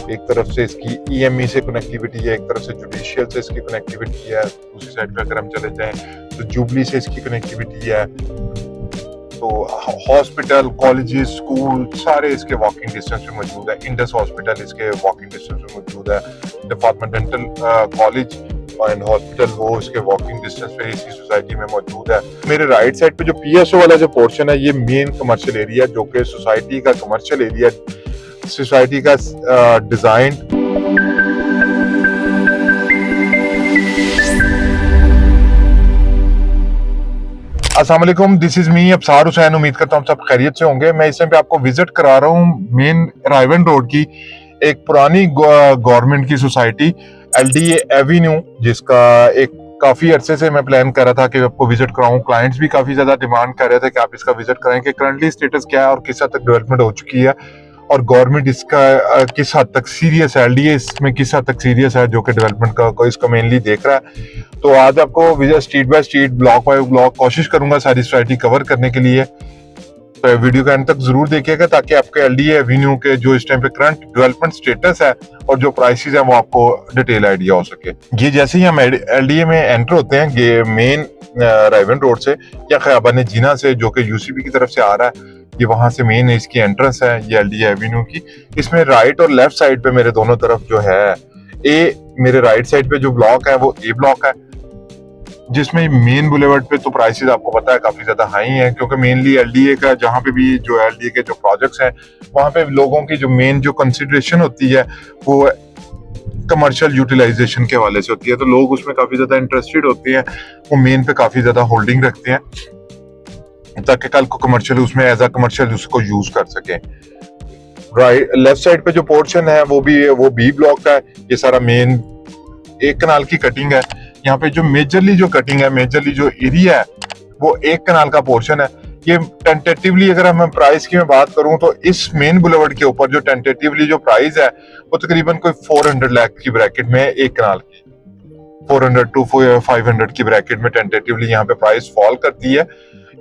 एक तरफ से इसकी ईएमई से कनेक्टिविटी है, एक तरफ से जुडिशियल से इसकी कनेक्टिविटी है। दूसरी साइड पे अगर हम चले जाएं तो जुबली से इसकी कनेक्टिविटी है। तो हॉस्पिटल, कॉलेजेस, स्कूल सारे इसके वॉकिंग डिस्टेंस पे मौजूद है। इंडस हॉस्पिटल इसके वॉकिंग डिस्टेंस पे मौजूद है। डिपार्टमेंटल कॉलेज एंड हॉस्पिटल वो इसके वॉकिंग डिस्टेंस पे इसी सोसाइटी में मौजूद है। मेरे राइट साइड पे जो पीएसओ वाला जो पोर्शन है ये मेन कमर्शियल एरिया, जो कि सोसाइटी का कमर्शियल एरिया, सोसाइटी का डिजाइन। अस्सलाम वालेकुम, दिस इज मी अबसार हुसैन। उम्मीद करता हूँ सब खैरियत से होंगे। मैं इस टाइम पे आपको विजिट करा रहा हूँ मेन रायवन रोड की एक पुरानी गवर्नमेंट की सोसाइटी एलडीए एवेन्यू, जिसका एक काफी अरसे से मैं प्लान कर रहा था कि आपको विजिट कराऊं। क्लाइंट्स भी काफी ज्यादा डिमांड कर रहे थे कि आप इसका विजिट कराएं कि करंटली स्टेटस क्या है और किस हद तक डेवलपमेंट हो चुकी है और गवर्नमेंट इसका किस हद तक सीरियस है, एलडीए इसमें किस हद तक सीरियस है जो कि डेवलपमेंट का इसको मेनली देख रहा है। तो आज आपको visit street by street, block by block कोशिश करूंगा सारी सोसाइटी कवर करने के लिए। तो वीडियो के एंड तक जरूर देखिएगा ताकि आपके एलडीए एवेन्यू के जो इस टाइम पे करंट डेवलपमेंट स्टेटस है और जो प्राइसेस है वो आपको डिटेल आइडिया हो सके। ये जैसे ही हम एलडीए में एंटर होते हैं ये मेन रायवन रोड से या खयाबान जीना से, जो कि यूसीबी की तरफ से आ रहा है, ये वहां से मेन इसकी एंट्रेंस है ये एलडीए एवेन्यू की। इसमें राइट और लेफ्ट साइड पे मेरे दोनों तरफ जो है मेरे राइट साइड पे जो ब्लॉक है वो ए ब्लॉक है, जिसमें मेन बुलेवर्ड पे तो प्राइसेस आपको पता है काफी ज्यादा हाई हैं, क्योंकि मेनली एलडीए का जहाँ पे भी जो एलडीए के जो प्रोजेक्ट्स हैं वहां पे लोगों की जो मेन जो कंसिडरेशन होती है वो कमर्शियल यूटिलाइजेशन के हवाले से होती है। तो लोग उसमें काफी ज्यादा इंटरेस्टेड होते हैं, वो मेन पे काफी ज्यादा होल्डिंग रखते हैं ताकि कल को कमर्शियल उसमें एज अ कमर्शियल उसको यूज कर सके। राइट लेफ्ट साइड पे जो पोर्शन है वो बी ब्लॉक का है। ये सारा मेन एक कनाल की कटिंग है। यहाँ पे जो मेजरली जो कटिंग है, मेजरली जो एरिया है वो एक कनाल का पोर्शन है। ये टेंटेटिवली अगर मैं प्राइस की मैं बात करूं तो इस मेन बुलेवर्ड के ऊपर जो टेंटेटिवली जो प्राइस है वो तकरीबन कोई 400 लाख की ब्रैकेट में, एक कनाल की 400 टू 500 की ब्रैकेट में टेंटेटिवली यहाँ पे प्राइस फॉल करती है।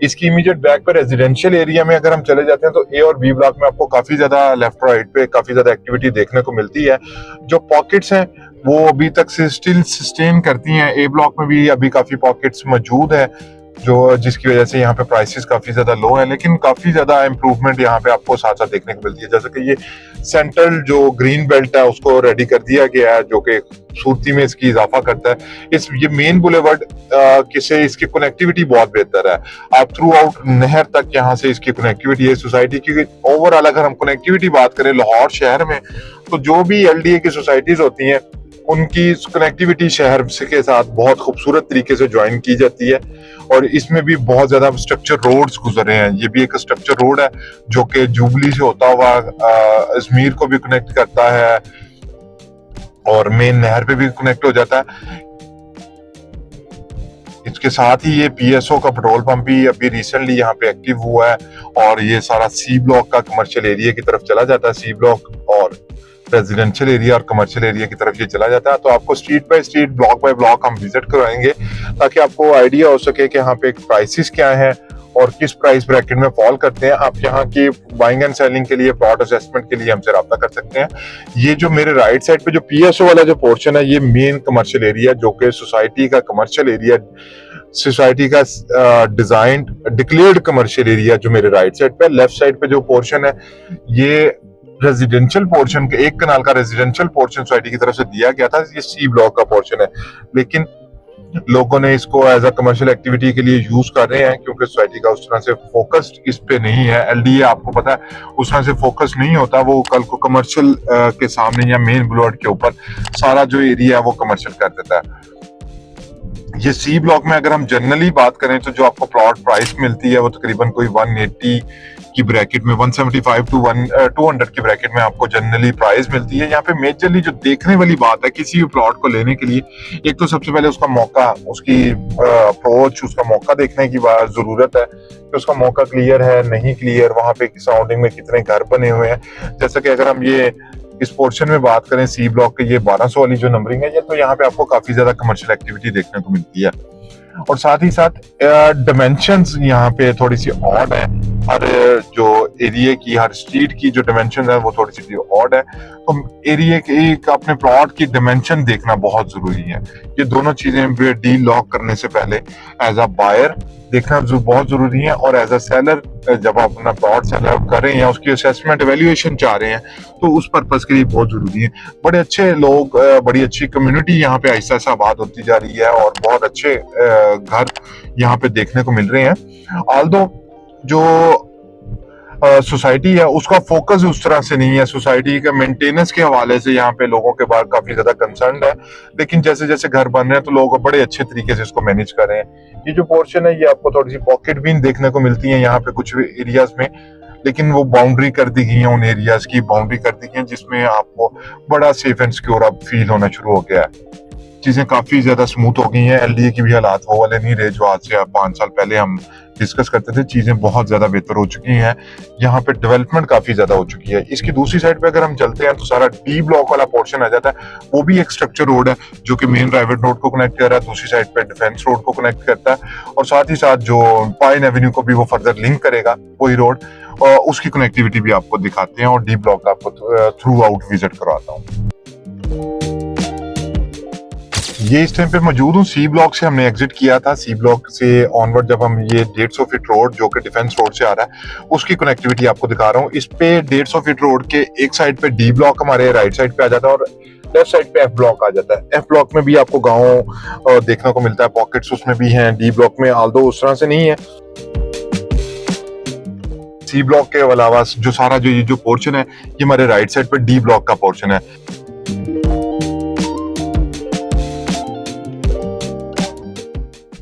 इसकी इमीडिएट बैक पर रेजिडेंशियल एरिया में अगर हम चले जाते हैं तो ए और बी ब्लॉक में आपको काफी ज्यादा लेफ्ट राइट पे काफी ज्यादा एक्टिविटी देखने को मिलती है। जो पॉकेट्स हैं वो अभी तक से स्टिल सस्टेन करती हैं। ए ब्लॉक में भी अभी काफी पॉकेट्स मौजूद है जो जिसकी वजह से यहाँ पे प्राइसेस काफी ज्यादा लो है, लेकिन काफी ज्यादा इंप्रूवमेंट यहाँ पे आपको साथ साथ देखने को मिलती है। जैसे कि ये सेंट्रल जो ग्रीन बेल्ट है उसको रेडी कर दिया गया है जो कि खूबसूरती में इसकी इजाफा करता है। ये मेन बुलेवर्ड से इसकी कनेक्टिविटी बहुत बेहतर है। आप थ्रू आउट नहर तक यहाँ से इसकी कनेक्टिविटी है सोसाइटी की। ओवरऑल अगर हम कनेक्टिविटी बात करें लाहौर शहर में तो जो भी एलडीए की सोसाइटीज होती हैं उनकी कनेक्टिविटी शहर के साथ बहुत खूबसूरत तरीके से ज्वाइन की जाती है और इसमें भी बहुत ज्यादा स्ट्रक्चर रोड्स गुजरे हैं। ये भी एक स्ट्रक्चर रोड है जो कि जुबली से होता हुआ अजमेर को भी कनेक्ट करता है और मेन नहर पे भी कनेक्ट हो जाता है। इसके साथ ही ये पीएसओ का पेट्रोल पंप भी अभी रिसेंटली यहाँ पे एक्टिव हुआ है और ये सारा सी ब्लॉक का कमर्शियल एरिया की तरफ चला जाता है। सी ब्लॉक और रेजिडेंशियल एरिया और कमर्शियल एरिया की तरफ ये चला जाता है। तो आपको street by street, block by block हम विजिट करवाएंगे ताकि आपको आइडिया हो सके कि यहाँ पे प्राइसेस क्या हैं और किस प्राइस ब्रैकेट में फॉल करते हैं। आप यहाँ की बाइंग एंड सेलिंग के लिए, प्लॉट असेसमेंट के लिए हमसे रब्ता कर सकते हैं। ये जो मेरे राइट साइड पे जो पीएसओ वाला जो पोर्शन है ये मेन कमर्शियल एरिया जो कि सोसाइटी का कमर्शियल एरिया, सोसाइटी का डिजाइन डिक्लेयर्ड कमर्शियल एरिया जो मेरे राइट साइड पे। लेफ्ट साइड पे जो पोर्शन है ये रेजिडेंशियल पोर्शन के एक कनाल का रेजिडेंशियल पोर्शन सोसाइटी की तरफ से दिया गया था। ये सी ब्लॉक का पोर्शन है, लेकिन लोगों ने इसको एज अ कमर्शियल एक्टिविटी के लिए यूज कर रहे हैं क्योंकि सोसाइटी का उस तरह से फोकस्ड इस पे नहीं है। एलडीए आपको पता है उस तरह से फोकस नहीं होता, वो कल को कमर्शियल के सामने या मेन बुलेवर्ड के ऊपर सारा जो एरिया है वो कमर्शियल कर देता है। ये सी ब्लॉक में अगर हम जनरली बात करें तो जो आपको प्लॉट प्राइस मिलती है वो तकरीबन कोई 180 की ब्रैकेट में, 175 टू 200 की ब्रैकेट में आपको जनरली प्राइस मिलती है। यहाँ पे मेजरली जो देखने वाली बात है किसी भी प्लॉट को लेने के लिए, एक तो सबसे पहले उसका मौका, उसकी अप्रोच, उसका मौका देखने की जरूरत है कि उसका मौका क्लियर है नहीं क्लियर, वहां पे सराउंडिंग में कितने घर बने हुए हैं। जैसा कि अगर हम ये इस पोर्शन में बात करें सी ब्लॉक के, ये 1200 वाली जो नंबरिंग है, ये तो यहाँ पे आपको काफी ज्यादा कमर्शियल एक्टिविटी देखने को मिलती है और साथ ही साथ डायमेंशंस यहाँ पे थोड़ी सी ऑड है। हर जो एरिया की, हर स्ट्रीट की जो डिमेंशन है वो थोड़ी सी ऑड है। तो एरिया की का अपने प्लॉट की डिमेंशन देखना बहुत जरूरी है। ये दोनों चीजें डील लॉक करने से पहले एज अ बायर देखना बहुत जरूरी है, और एज अ सेलर जब आप अपना प्लॉट सेलर कर रहे हैं या उसकी असेसमेंट वैल्यूएशन चाह रहे हैं तो उस पर्पज के लिए बहुत जरूरी है। बड़े अच्छे लोग, बड़ी अच्छी कम्युनिटी यहाँ पे आहिस्ता आहिस्ता आबाद होती जा रही है और बहुत अच्छे घर यहाँ पे देखने को मिल रहे हैं। ऑल्दो जो सोसाइटी है उसका फोकस उस तरह से नहीं है, सोसाइटी के मेंटेनेंस के हवाले से यहाँ पे लोगों के बाहर काफी ज्यादा कंसर्न है। लेकिन जैसे जैसे घर बन रहे हैं तो लोग बड़े अच्छे तरीके से इसको मैनेज कर रहे हैं। ये जो पोर्शन है ये आपको थोड़ी सी पॉकेट भी देखने को मिलती है यहाँ पे कुछ एरियाज में, लेकिन वो बाउंड्री कर दी गई है, उन एरियाज की बाउंड्री कर दी गई है जिसमें आपको बड़ा सेफ एंड सिक्योर अब फील होना शुरू हो गया है। चीजें काफी ज्यादा स्मूथ हो गई हैं। एलडीए की भी हालात वो वाले नहीं रहे जो आज से 5 साल पहले हम डिस्कस करते थे। चीजें बहुत ज्यादा बेहतर हो चुकी हैं, यहाँ पे डेवलपमेंट काफी ज्यादा हो चुकी है। इसकी दूसरी साइड पे अगर हम चलते हैं तो सारा डी ब्लॉक वाला पोर्शन आ जाता है, वो भी एक स्ट्रक्चर रोड है जो कि मेन राइवेट रोड को कनेक्ट कर रहा है, दूसरी साइड पे डिफेंस रोड को कनेक्ट करता है, और साथ ही साथ जो पाइन एवेन्यू को भी वो फर्दर लिंक करेगा वही रोड, और उसकी कनेक्टिविटी भी आपको दिखाते हैं और डी ब्लॉक आपको थ्रू आउट विजिट करवाता हूँ। ये इस टाइम पे मौजूद हूँ, सी ब्लॉक से हमने एग्जिट किया था। सी ब्लॉक से ऑनवर्ड जब हम ये 150 फीट रोड जो कि डिफेंस रोड से आ रहा है उसकी कनेक्टिविटी आपको दिखा रहा हूँ। इस पे 150 फीट रोड के एक साइड पे डी ब्लॉक हमारे राइट साइड पे आ जाता है और लेफ्ट साइड पे एफ ब्लॉक आ जाता है। एफ ब्लॉक में भी आपको गाँव देखने को मिलता है, पॉकेट्स उसमें भी हैं। डी ब्लॉक में आल्दो उस तरह से नहीं है। सी ब्लॉक के अलावा जो सारा जो ये जो पोर्शन है ये हमारे राइट साइड पे डी ब्लॉक का पोर्शन है।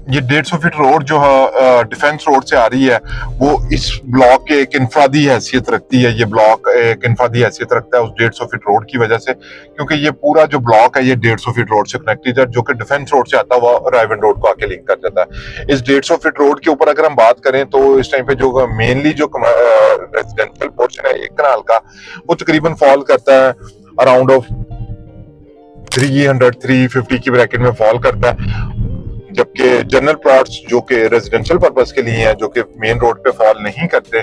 ये 150 फीट रोड जो है डिफेंस रोड से आ रही है वो इस ब्लॉक के एक इनफरादी हैसियत रखती है। ये ब्लॉक एक इनफरादी हैसियत रखता है उस 150 फीट रोड की वजह से, क्योंकि ये पूरा जो ब्लॉक है ये 150 फीट रोड से कनेक्टेड है, जो कि डिफेंस रोड से आता हुआ रायवन रोड को आके लिंक कर जाता है। इस 150 फीट रोड के ऊपर अगर हम बात करें तो इस टाइम पे जो मेनली जो रेजिडेंशियल पोर्शन है एक कनाल का वो तकरीबन फॉल करता है अराउंड ऑफ 300-350 की ब्रैकेट में फॉल करता है, जबकि जनरल प्लॉट्स जो कि रेजिडेंशियल पर्पस के लिए हैं जो कि मेन रोड पे फॉल नहीं करते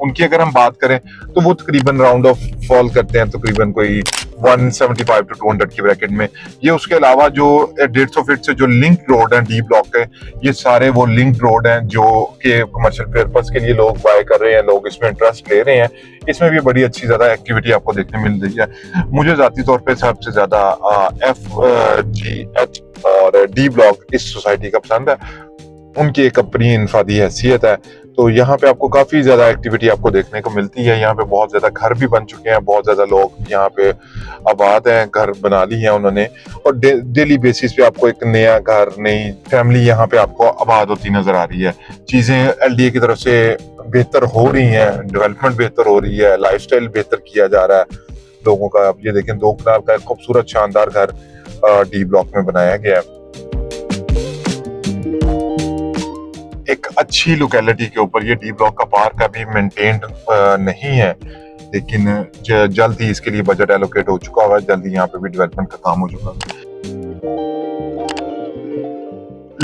उनकी अगर हम बात करें तो वो तकरीबन राउंड ऑफ फॉल करते हैं तकरीबन कोई 175 to 200 की ब्रैकेट में। ये उसके अलावा जो 150 फीट से जो लिंक रोड है डी ब्लॉक के, ये सारे वो लिंक रोड हैं जो कि कमर्शियल पर्पस के लिए लोग बाय कर रहे हैं, लोग इसमें इंटरेस्ट ले रहे हैं। इसमें भी बड़ी अच्छी ज्यादा एक्टिविटी आपको देखने मिल रही है। मुझे जाती तौर पे सबसे ज्यादा FGH और डी ब्लॉक इस सोसाइटी का पसंद है। उनकी एक अपनी इनफरादी हैसियत है, तो यहाँ पे आपको काफी ज्यादा एक्टिविटी आपको देखने को मिलती है। यहाँ पे बहुत ज्यादा घर भी बन चुके हैं, बहुत ज्यादा लोग यहाँ पे आबाद हैं, घर बना ली है उन्होंने, और डेली बेसिस पे आपको एक नया घर, नई फैमिली यहाँ पे आपको आबाद होती नजर आ रही है। चीजें LDA की तरफ से बेहतर हो रही है, डेवलपमेंट बेहतर हो रही है, लाइफस्टाइल बेहतर किया जा रहा है लोगों का। आप ये देखें 2 कनाल का एक खूबसूरत शानदार घर डी ब्लॉक में बनाया गया है। एक अच्छी लोकेलिटी के ऊपर ये डी ब्लॉक का पार्क अभी मेंटेन्ड नहीं है, लेकिन जल्द ही इसके लिए बजट एलोकेट हो चुका होगा, जल्द ही यहाँ पे भी डेवलपमेंट का काम हो चुका है।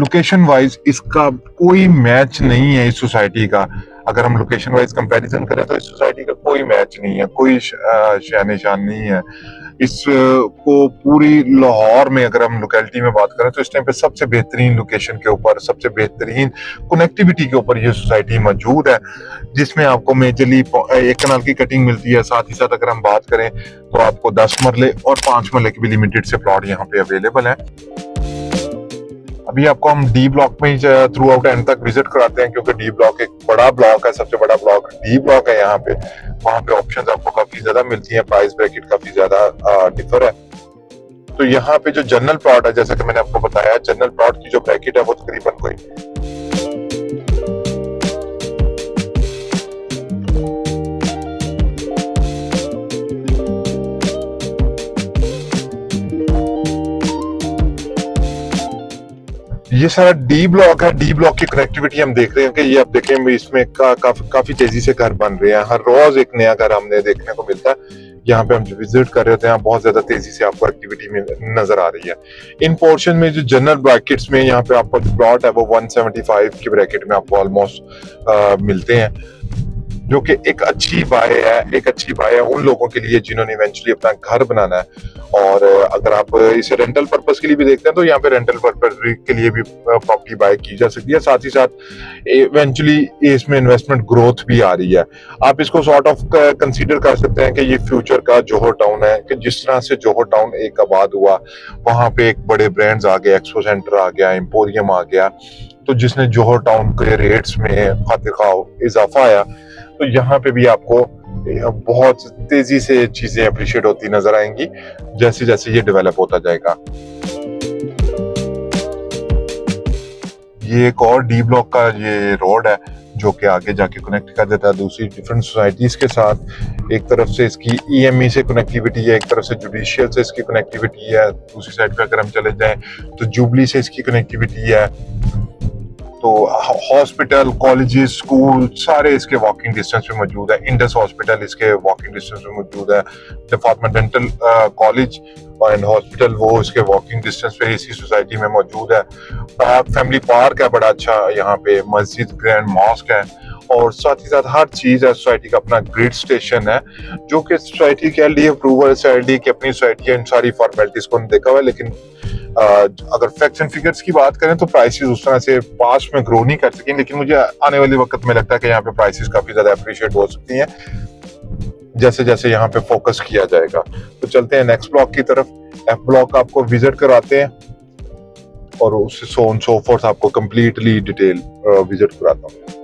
लोकेशन वाइज इसका कोई मैच नहीं है इस सोसाइटी का। अगर हम लोकेशन वाइज कंपैरिजन करें तो इस सोसाइटी का कोई मैच नहीं है, कोई शान निशान नहीं है। इसको पूरी लाहौर में अगर हम लोकेलिटी में बात करें तो इस टाइम पे सबसे बेहतरीन लोकेशन के ऊपर, सबसे बेहतरीन कनेक्टिविटी के ऊपर ये सोसाइटी मौजूद है, जिसमें आपको मेजरली 1 कनाल की कटिंग मिलती है। साथ ही साथ अगर हम बात करें तो आपको 10 मरले और 5 मरले के भी लिमिटेड से प्लॉट यहाँ पे अवेलेबल है। अभी आपको हम डी ब्लॉक में ही थ्रू आउट एंड तक विजिट कराते हैं, क्योंकि डी ब्लॉक एक बड़ा ब्लॉक है, सबसे बड़ा ब्लॉक डी ब्लॉक है। यहाँ पे वहाँ पे ऑप्शंस आपको काफी ज्यादा मिलती हैं, प्राइस ब्रैकेट काफी ज्यादा डिफर है। तो यहाँ पे जो जनरल प्लॉट है, जैसा कि मैंने आपको बताया, जनरल प्लॉट की जो ब्रैकेट है वो तकरीबन कोई ये सारा डी ब्लॉक है। डी ब्लॉक की कनेक्टिविटी हम देख रहे हैं कि ये आप देखें इसमें काफी तेजी से घर बन रहे हैं, हर रोज एक नया घर हमने देखने को मिलता है। यहाँ पे हम जो विजिट कर रहे होते हैं बहुत ज्यादा तेजी से आपको एक्टिविटी में नजर आ रही है। इन पोर्शन में जो जनरल ब्रैकेट्स में यहाँ पे आपको जो प्लॉट है वो 175 की ब्रैकेट में आपको ऑलमोस्ट मिलते हैं। जो कि एक अच्छी बाय है, एक अच्छी बाय है उन लोगों के लिए जिन्होंने इवेंचुअली अपना घर बनाना है। और अगर आप इसे रेंटल पर्पस के लिए भी देखते हैं तो यहाँ पे रेंटल पर्पस के लिए भी प्रॉपर्टी बाय की जा सकती है। साथ ही साथ इवेंचुअली इसमें इन्वेस्टमेंट ग्रोथ भी आ रही है। आप इसको सॉर्ट ऑफ कंसीडर कर सकते हैं कि ये फ्यूचर का जोहर टाउन है, कि जिस तरह से जोहर टाउन एक आबाद हुआ, वहां पे एक बड़े ब्रांड्स आ गए, एक्सपो सेंटर आ गया, एम्पोरियम आ गया, तो जिसने जोहर टाउन के रेट्स में खातिर खाओ इजाफा आया, तो यहाँ पे भी आपको बहुत तेजी से चीजें अप्रिशिएट होती नजर आएंगी जैसे जैसे ये डेवलप होता जाएगा। ये एक और डी ब्लॉक का ये रोड है जो कि आगे जाके कनेक्ट कर देता है दूसरी डिफरेंट सोसाइटीज के साथ। एक तरफ से इसकी ईएमई से कनेक्टिविटी है, एक तरफ से जुडिशियल से इसकी कनेक्टिविटी है, दूसरी साइड पे अगर हम चले जाएं तो जुबली से इसकी कनेक्टिविटी है। तो हॉस्पिटल, कॉलेजेस, स्कूल सारे इसके वॉकिंग डिस्टेंस पे मौजूद है। इंडस हॉस्पिटल इसके वॉकिंग डिस्टेंस पे मौजूद है। डिपार्टमेंटल कॉलेज एंड हॉस्पिटल वो इसके वॉकिंग डिस्टेंस पे इसी सोसाइटी में मौजूद है। फैमिली पार्क है बड़ा अच्छा, यहाँ पे मस्जिद, ग्रैंड मॉस्क है, और साथ ही साथ हर चीज है। सोसाइटी का अपना ग्रिड स्टेशन है जो कि सोसाइटी के लिए अप्रूवल, सोसाइटी की अपनी सोसाइटी है, इन सारी फॉर्मेलिटीज को देखा हुआ है। लेकिन अगर फैक्ट्स एंड फिगर्स की बात करें तो प्राइसेस उस तरह से पास में ग्रो नहीं कर सकें, लेकिन मुझे आने वाले वक्त में लगता है कि यहाँ पे प्राइसेस काफी ज्यादा अप्रिशिएट हो सकती हैं जैसे जैसे यहाँ पे फोकस किया जाएगा। तो चलते हैं नेक्स्ट ब्लॉक की तरफ। एफ ब्लॉक आपको विजिट कराते हैं और उससे सो ऑन सो फोर्थ आपको कंप्लीटली डिटेल विजिट कराता हूँ।